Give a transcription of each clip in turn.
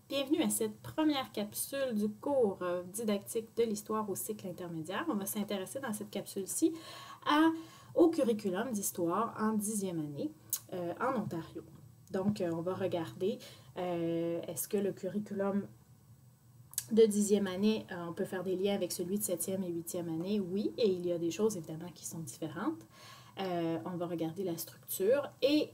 Bienvenue à cette première capsule du cours didactique de l'histoire au cycle intermédiaire. On va s'intéresser dans cette capsule-ci au curriculum d'histoire en 10e année en Ontario. Donc, on va regarder est-ce que le curriculum de 10e année, on peut faire des liens avec celui de 7e et 8e année? Oui, et il y a des choses évidemment qui sont différentes. On va regarder la structure et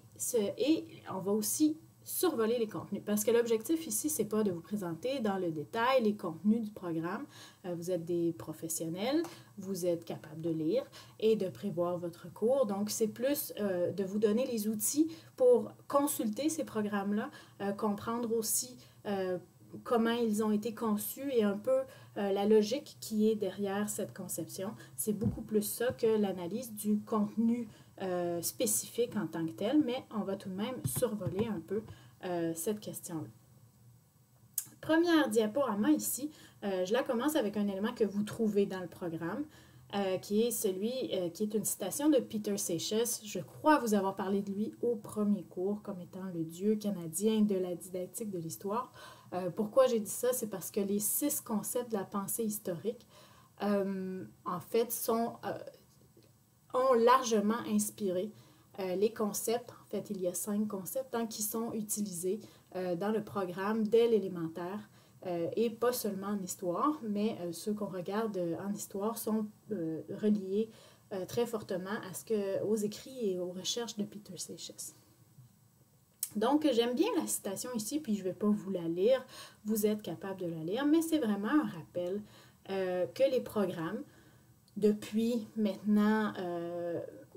on va aussi survoler les contenus. Parce que l'objectif ici, c'est pas de vous présenter dans le détail les contenus du programme. Vous êtes des professionnels, vous êtes capable de lire et de prévoir votre cours. Donc, c'est plus de vous donner les outils pour consulter ces programmes-là, comprendre aussi comment ils ont été conçus et un peu la logique qui est derrière cette conception. C'est beaucoup plus ça que l'analyse du contenu spécifique en tant que tel, mais on va tout de même survoler un peu cette question-là. Première diaporama ici, je la commence avec un élément que vous trouvez dans le programme, qui est celui qui est une citation de Peter Seychelles. Je crois vous avoir parlé de lui au premier cours comme étant le dieu canadien de la didactique de l'histoire. Pourquoi j'ai dit ça? C'est parce que les 6 concepts de la pensée historique, en fait, ont largement inspiré les concepts. En fait, il y a 5 concepts qui sont utilisés dans le programme dès l'élémentaire. Et pas seulement en histoire, mais ceux qu'on regarde en histoire sont reliés très fortement aux écrits et aux recherches de Peter Seychelles. Donc, j'aime bien la citation ici, puis je ne vais pas vous la lire, vous êtes capable de la lire, mais c'est vraiment un rappel que les programmes, depuis maintenant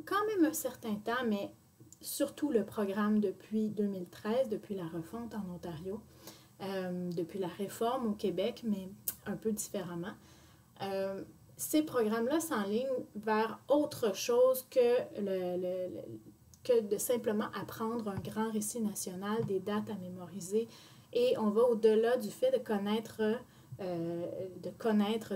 quand même un certain temps, mais surtout le programme depuis 2013, depuis la refonte en Ontario, depuis la réforme au Québec, mais un peu différemment. Ces programmes-là s'enlignent vers autre chose que de simplement apprendre un grand récit national, des dates à mémoriser. Et on va au-delà du fait de connaître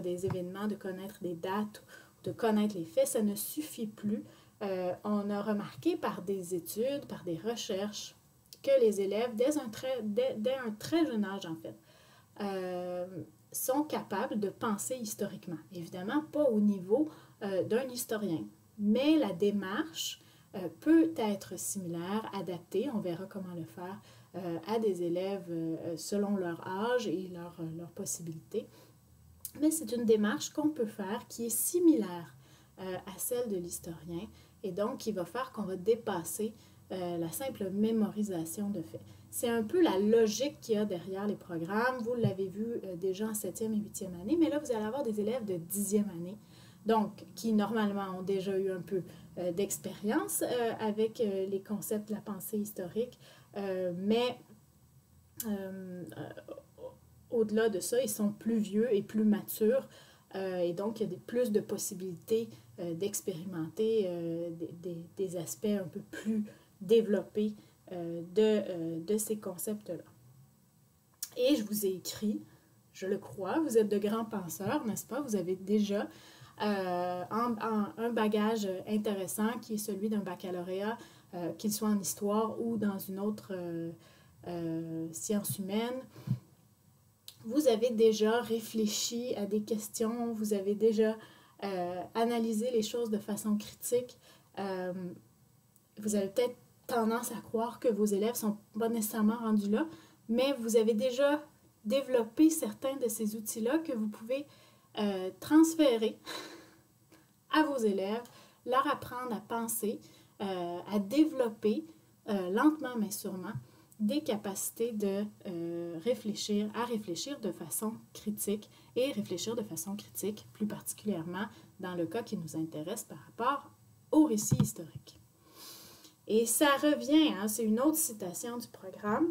des événements, de connaître des dates, de connaître les faits. Ça ne suffit plus. On a remarqué par des études, par des recherches, que les élèves, dès un très jeune âge, en fait, sont capables de penser historiquement. Évidemment, pas au niveau d'un historien, mais la démarche peut être similaire, adaptée, on verra comment le faire, à des élèves selon leur âge et leurs possibilités. Mais c'est une démarche qu'on peut faire qui est similaire à celle de l'historien et donc qui va faire qu'on va dépasser la simple mémorisation de faits. C'est un peu la logique qu'il y a derrière les programmes. Vous l'avez vu déjà en 7e et 8e année, mais là, vous allez avoir des élèves de 10e année, donc qui normalement ont déjà eu un peu d'expérience avec les concepts de la pensée historique, mais au-delà de ça, ils sont plus vieux et plus matures, et donc il y a plus de possibilités d'expérimenter des aspects un peu plus développés de ces concepts-là. Et je vous ai écrit, je le crois, vous êtes de grands penseurs, n'est-ce pas? Vous avez déjà un bagage intéressant qui est celui d'un baccalauréat, qu'il soit en histoire ou dans une autre science humaine. Vous avez déjà réfléchi à des questions, vous avez déjà analysé les choses de façon critique. Vous avez peut-être tendance à croire que vos élèves ne sont pas nécessairement rendus là, mais vous avez déjà développé certains de ces outils-là que vous pouvez transférer à vos élèves, leur apprendre à penser, à développer lentement mais sûrement des capacités de réfléchir de façon critique et réfléchir de façon critique plus particulièrement dans le cas qui nous intéresse par rapport au récit historique. Et ça revient, c'est une autre citation du programme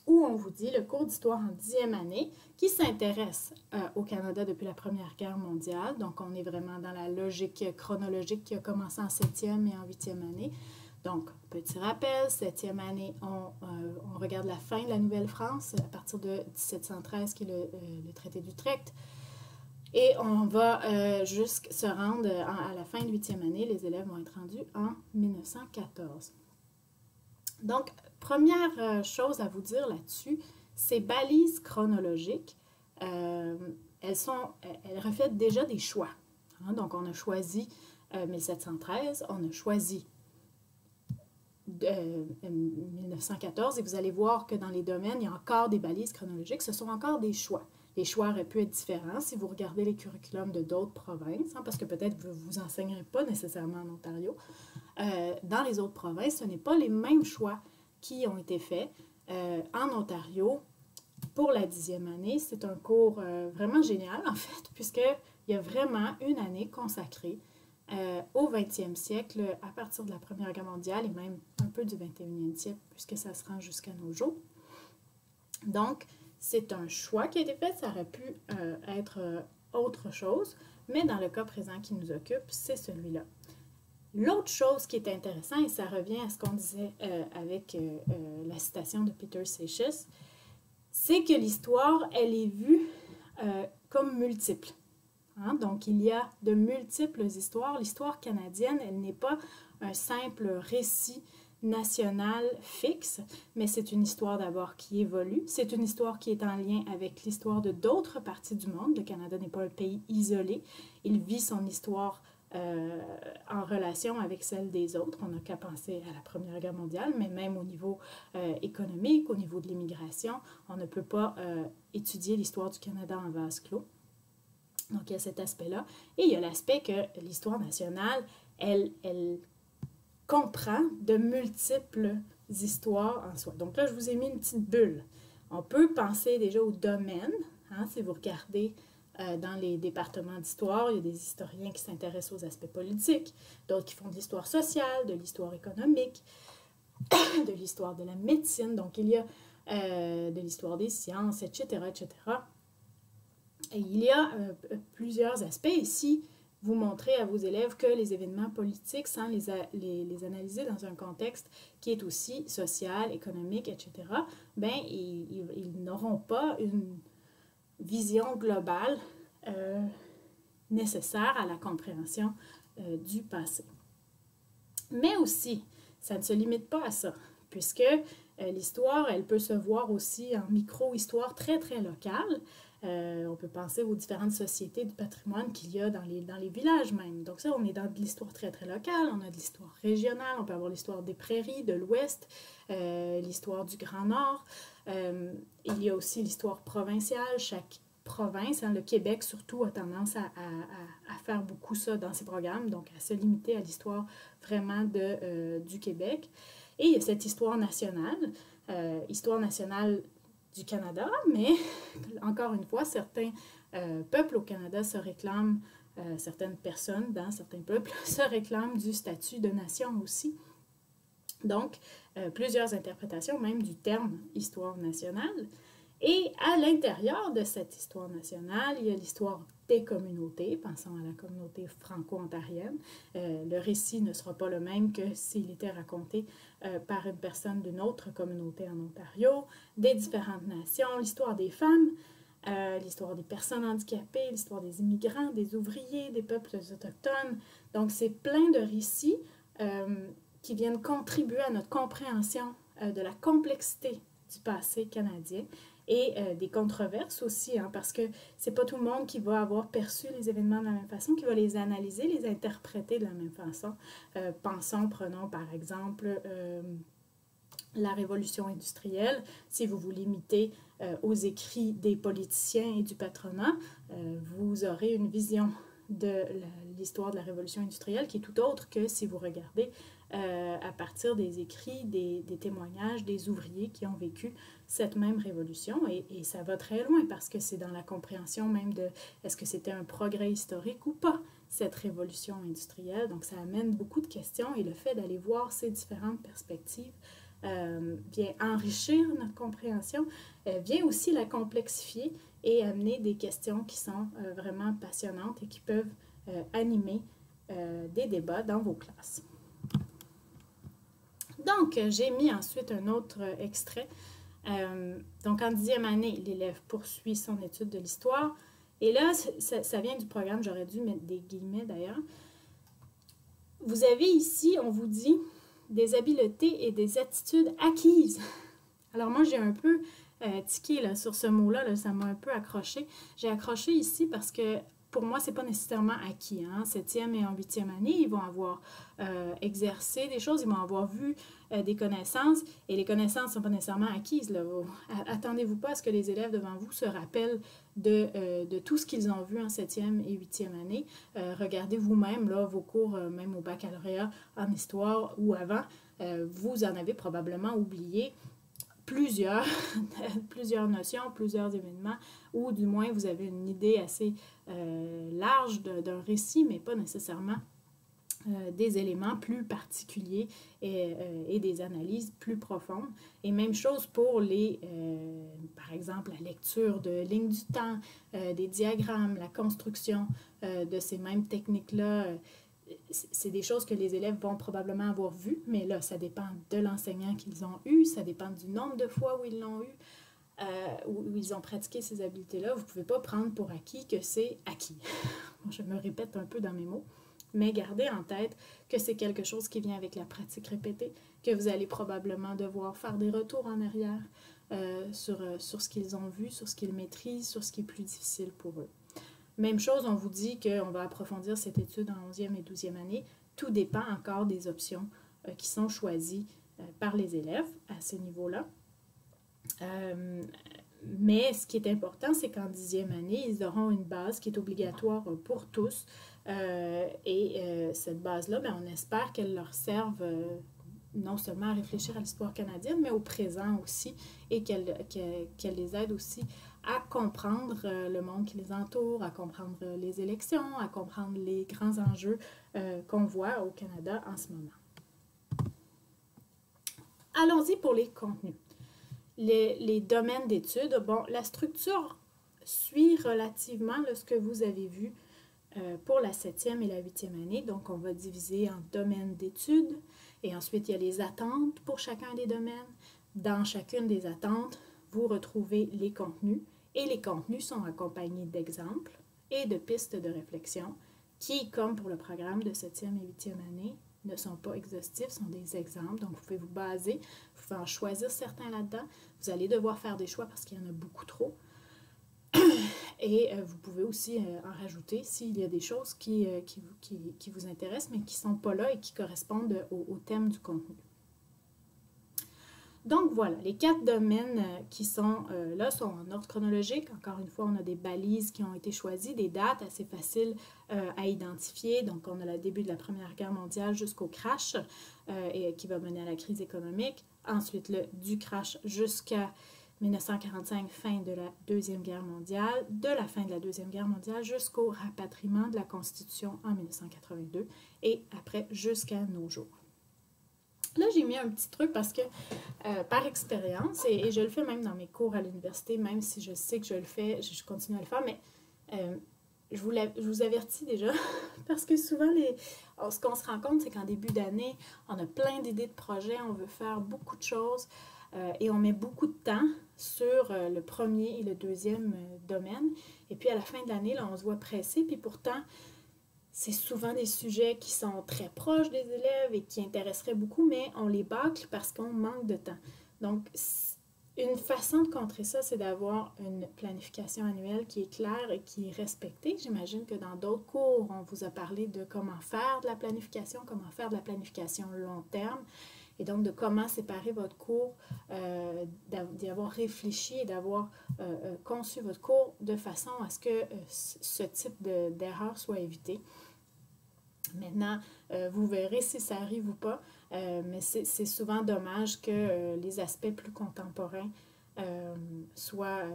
où on vous dit le cours d'histoire en 10e année qui s'intéresse au Canada depuis la Première Guerre mondiale. Donc, on est vraiment dans la logique chronologique qui a commencé en 7e et en 8e année. Donc, petit rappel, 7e année, on regarde la fin de la Nouvelle-France à partir de 1713 qui est le traité d'Utrecht. Et on va jusqu'à se rendre à la fin de 8e année, les élèves vont être rendus en 1914. Donc, première chose à vous dire là-dessus, Ces balises chronologiques, elles reflètent déjà des choix. Hein? Donc, on a choisi 1713, on a choisi 1914, et vous allez voir que dans les domaines, il y a encore des balises chronologiques, ce sont encore des choix. Les choix auraient pu être différents si vous regardez les curriculums de d'autres provinces, hein, parce que peut-être vous enseignerez pas nécessairement en Ontario. Dans les autres provinces, ce n'est pas les mêmes choix qui ont été faits. En Ontario, pour la 10e année, c'est un cours vraiment génial, en fait, puisqu'il y a vraiment une année consacrée au 20e siècle, à partir de la Première Guerre mondiale et même un peu du 21e siècle, puisque ça se rend jusqu'à nos jours. Donc, c'est un choix qui a été fait, ça aurait pu être autre chose, mais dans le cas présent qui nous occupe, c'est celui-là. L'autre chose qui est intéressant, et ça revient à ce qu'on disait avec la citation de Peter Seixas, c'est que l'histoire, elle est vue comme multiple. Hein? Donc, il y a de multiples histoires. L'histoire canadienne, elle n'est pas un simple récit national fixe, mais c'est une histoire d'abord qui évolue. C'est une histoire qui est en lien avec l'histoire de d'autres parties du monde. Le Canada n'est pas un pays isolé. Il vit son histoire en relation avec celle des autres. On n'a qu'à penser à la Première Guerre mondiale, mais même au niveau économique, au niveau de l'immigration, on ne peut pas étudier l'histoire du Canada en vase clos. Donc, il y a cet aspect-là. Et il y a l'aspect que l'histoire nationale, elle comprend de multiples histoires en soi. Donc là, je vous ai mis une petite bulle. On peut penser déjà au domaine. Hein, si vous regardez dans les départements d'histoire, il y a des historiens qui s'intéressent aux aspects politiques, d'autres qui font de l'histoire sociale, de l'histoire économique, de l'histoire de la médecine. Donc, il y a de l'histoire des sciences, etc., etc. Et il y a plusieurs aspects ici. Vous montrez à vos élèves que les événements politiques, sans les analyser dans un contexte qui est aussi social, économique, etc., ben, ils n'auront pas une vision globale nécessaire à la compréhension du passé. Mais aussi, ça ne se limite pas à ça, puisque l'histoire, elle peut se voir aussi en micro-histoire très, très locale. On peut penser aux différentes sociétés du patrimoine qu'il y a dans les villages même. Donc ça, on est dans de l'histoire très, très locale. On a de l'histoire régionale. On peut avoir l'histoire des prairies, de l'Ouest, l'histoire du Grand Nord. Il y a aussi l'histoire provinciale. Chaque province, hein, le Québec surtout, a tendance à faire beaucoup ça dans ses programmes, donc à se limiter à l'histoire vraiment du Québec. Et il y a cette histoire nationale du Canada, mais encore une fois, certains peuples au Canada se réclament, certaines personnes dans certains peuples se réclament du statut de nation aussi. Donc, plusieurs interprétations même du terme histoire nationale. Et à l'intérieur de cette histoire nationale, il y a l'histoire des communautés, pensons à la communauté franco-ontarienne. Le récit ne sera pas le même que s'il était raconté par une personne d'une autre communauté en Ontario, des différentes nations, l'histoire des femmes, l'histoire des personnes handicapées, l'histoire des immigrants, des ouvriers, des peuples autochtones. Donc, c'est plein de récits qui viennent contribuer à notre compréhension de la complexité du passé canadien. Et des controverses aussi, hein, parce que c'est pas tout le monde qui va avoir perçu les événements de la même façon, qui va les analyser, les interpréter de la même façon. Prenons par exemple la révolution industrielle. Si vous vous limitez aux écrits des politiciens et du patronat, vous aurez une vision de l'histoire de la révolution industrielle qui est tout autre que si vous regardez à partir des écrits, des témoignages des ouvriers qui ont vécu cette même révolution. Et ça va très loin parce que c'est dans la compréhension même de est-ce que c'était un progrès historique ou pas, cette révolution industrielle. Donc ça amène beaucoup de questions et le fait d'aller voir ces différentes perspectives vient enrichir notre compréhension, vient aussi la complexifier et amener des questions qui sont vraiment passionnantes et qui peuvent animer des débats dans vos classes. Donc, j'ai mis ensuite un autre extrait. Donc, en 10e année, l'élève poursuit son étude de l'histoire. Et là, ça vient du programme, j'aurais dû mettre des guillemets d'ailleurs. Vous avez ici, on vous dit, des habiletés et des attitudes acquises. Alors moi, j'ai un peu tiqué là, sur ce mot-là, là, ça m'a un peu accroché. J'ai accroché ici parce que pour moi, c'est pas nécessairement acquis. En 7e et en 8e année, ils vont avoir exercé des choses, ils vont avoir vu des connaissances, et les connaissances ne sont pas nécessairement acquises. Là. Attendez-vous pas à ce que les élèves devant vous se rappellent de tout ce qu'ils ont vu en 7e et 8e année. Regardez vous-même là, vos cours, même au baccalauréat en histoire ou avant, vous en avez probablement oublié plusieurs, plusieurs notions, plusieurs événements, ou du moins vous avez une idée assez large d'un récit, mais pas nécessairement des éléments plus particuliers et des analyses plus profondes. Et même chose pour par exemple, la lecture de lignes du temps, des diagrammes, la construction de ces mêmes techniques-là. C'est des choses que les élèves vont probablement avoir vues, mais là, ça dépend de l'enseignant qu'ils ont eu, ça dépend du nombre de fois où ils l'ont eu, où ils ont pratiqué ces habiletés-là. Vous ne pouvez pas prendre pour acquis que c'est acquis. Je me répète un peu dans mes mots, mais gardez en tête que c'est quelque chose qui vient avec la pratique répétée, que vous allez probablement devoir faire des retours en arrière sur ce qu'ils ont vu, sur ce qu'ils maîtrisent, sur ce qui est plus difficile pour eux. Même chose, on vous dit qu'on va approfondir cette étude en 11e et 12e année. Tout dépend encore des options qui sont choisies par les élèves à ce niveau-là. Mais ce qui est important, c'est qu'en 10e année, ils auront une base qui est obligatoire pour tous. Cette base-là, on espère qu'elle leur serve non seulement à réfléchir à l'histoire canadienne, mais au présent aussi, et qu'elle les aide aussi à comprendre le monde qui les entoure, à comprendre les élections, à comprendre les grands enjeux qu'on voit au Canada en ce moment. Allons-y pour les contenus. Les domaines d'études, bon, la structure suit relativement ce que vous avez vu pour la 7e et la 8e année. Donc, on va diviser en domaines d'études, et ensuite, il y a les attentes pour chacun des domaines. Dans chacune des attentes, vous retrouvez les contenus, et les contenus sont accompagnés d'exemples et de pistes de réflexion qui, comme pour le programme de 7e et 8e année, ne sont pas exhaustifs, sont des exemples. Donc, vous pouvez vous baser, vous pouvez en choisir certains là-dedans. Vous allez devoir faire des choix parce qu'il y en a beaucoup trop. Et vous pouvez aussi en rajouter s'il y a des choses qui vous intéressent, mais qui ne sont pas là et qui correspondent au thème du contenu. Donc voilà, les 4 domaines qui sont là sont en ordre chronologique. Encore une fois, on a des balises qui ont été choisies, des dates assez faciles à identifier. Donc on a le début de la Première Guerre mondiale jusqu'au crash et qui va mener à la crise économique. Ensuite, du crash jusqu'à 1945, fin de la Deuxième Guerre mondiale, de la fin de la Deuxième Guerre mondiale jusqu'au rapatriement de la Constitution en 1982 et après jusqu'à nos jours. Là, j'ai mis un petit truc parce que, par expérience, et je le fais même dans mes cours à l'université, même si je sais que je le fais, je continue à le faire, mais je vous avertis déjà, parce que souvent, ce qu'on se rend compte, c'est qu'en début d'année, on a plein d'idées de projets, on veut faire beaucoup de choses, et on met beaucoup de temps sur le premier et le deuxième domaine. Et puis, à la fin de l'année, là, on se voit pressé, puis pourtant, c'est souvent des sujets qui sont très proches des élèves et qui intéresseraient beaucoup, mais on les bâcle parce qu'on manque de temps. Donc, une façon de contrer ça, c'est d'avoir une planification annuelle qui est claire et qui est respectée. J'imagine que dans d'autres cours, on vous a parlé de comment faire de la planification long terme, et donc de comment séparer votre cours, d'y avoir réfléchi et d'avoir conçu votre cours de façon à ce que ce type d'erreur soit évité. Maintenant, vous verrez si ça arrive ou pas, mais c'est souvent dommage que les aspects plus contemporains soient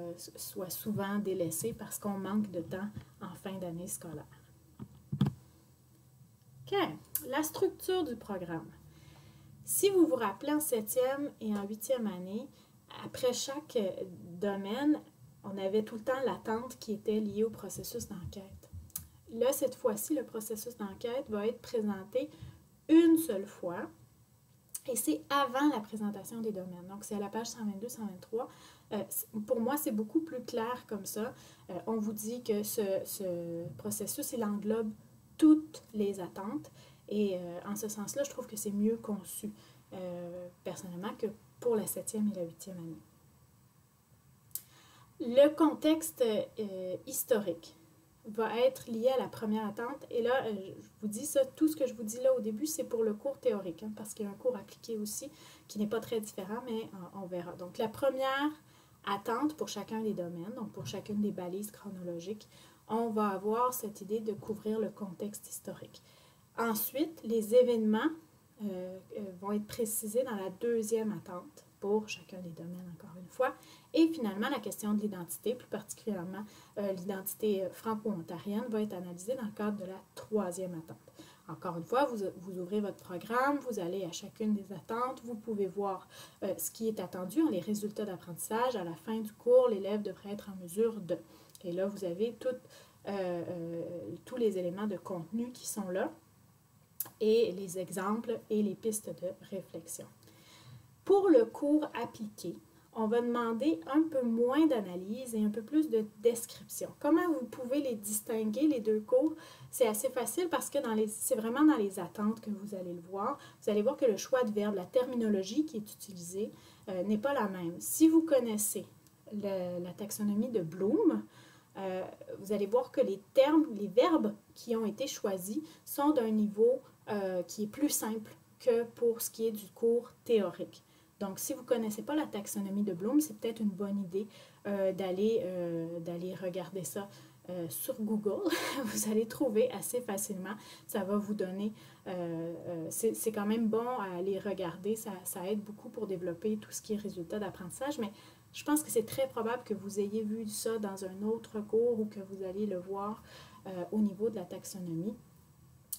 souvent délaissés parce qu'on manque de temps en fin d'année scolaire. OK, la structure du programme. Si vous vous rappelez en 7e et en 8e année, après chaque domaine, on avait tout le temps l'attente qui était liée au processus d'enquête. Là, cette fois-ci, le processus d'enquête va être présenté une seule fois et c'est avant la présentation des domaines. Donc, c'est à la page 122-123. Pour moi, c'est beaucoup plus clair comme ça. On vous dit que ce processus, il englobe toutes les attentes et en ce sens-là, je trouve que c'est mieux conçu personnellement que pour la 7e et la 8e année. Le contexte historique va être lié à la première attente. Et là, je vous dis ça, tout ce que je vous dis là au début, c'est pour le cours théorique, hein, parce qu'il y a un cours appliqué aussi qui n'est pas très différent, mais on verra. Donc, la première attente pour chacun des domaines, donc pour chacune des balises chronologiques, on va avoir cette idée de couvrir le contexte historique. Ensuite, les événements vont être précisés dans la deuxième attente pour chacun des domaines, encore une fois. Et finalement, la question de l'identité, plus particulièrement l'identité franco-ontarienne, va être analysée dans le cadre de la troisième attente. Encore une fois, vous ouvrez votre programme, vous allez à chacune des attentes, vous pouvez voir ce qui est attendu, les résultats d'apprentissage. À la fin du cours, l'élève devrait être en mesure de. Et là, vous avez tous les éléments de contenu qui sont là et les exemples et les pistes de réflexion. Pour le cours appliqué, on va demander un peu moins d'analyse et un peu plus de description. Comment vous pouvez les distinguer, les deux cours? C'est assez facile parce que c'est vraiment dans les attentes que vous allez le voir. Vous allez voir que le choix de verbe, la terminologie qui est utilisée n'est pas la même. Si vous connaissez la taxonomie de Bloom, vous allez voir que les termes, les verbes qui ont été choisis sont d'un niveau qui est plus simple que pour ce qui est du cours théorique. Donc, si vous ne connaissez pas la taxonomie de Bloom, c'est peut-être une bonne idée d'aller regarder ça sur Google. Vous allez trouver assez facilement. Ça va vous donner... c'est quand même bon à aller regarder. Ça aide beaucoup pour développer tout ce qui est résultat d'apprentissage, mais je pense que c'est très probable que vous ayez vu ça dans un autre cours ou que vous allez le voir au niveau de la taxonomie.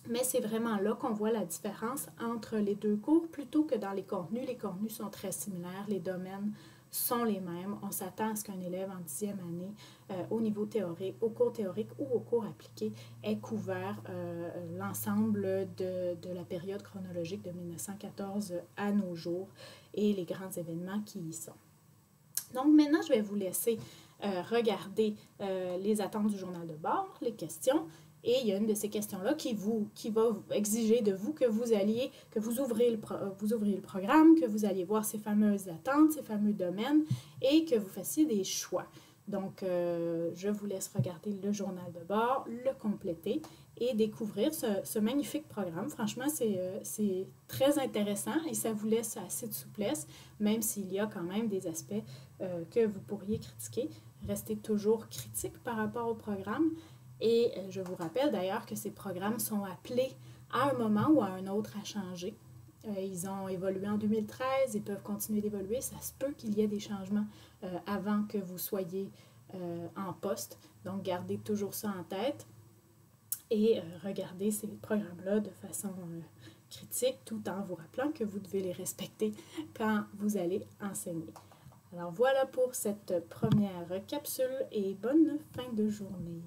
Mais c'est vraiment là qu'on voit la différence entre les deux cours plutôt que dans les contenus. Les contenus sont très similaires, les domaines sont les mêmes. On s'attend à ce qu'un élève en 10e année, au niveau théorique, au cours théorique ou au cours appliqué, ait couvert l'ensemble de la période chronologique de 1914 à nos jours et les grands événements qui y sont. Donc maintenant, je vais vous laisser regarder les attentes du journal de bord, les questions. Et il y a une de ces questions-là qui va exiger de vous que vous ouvriez le programme, que vous alliez voir ces fameuses attentes, ces fameux domaines et que vous fassiez des choix. Donc, je vous laisse regarder le journal de bord, le compléter et découvrir ce magnifique programme. Franchement, c'est très intéressant et ça vous laisse assez de souplesse, même s'il y a quand même des aspects que vous pourriez critiquer. Restez toujours critique par rapport au programme. Et je vous rappelle d'ailleurs que ces programmes sont appelés à un moment ou à un autre à changer. Ils ont évolué en 2013, ils peuvent continuer d'évoluer. Ça se peut qu'il y ait des changements avant que vous soyez en poste. Donc, gardez toujours ça en tête et regardez ces programmes-là de façon critique tout en vous rappelant que vous devez les respecter quand vous allez enseigner. Alors, voilà pour cette première capsule et bonne fin de journée.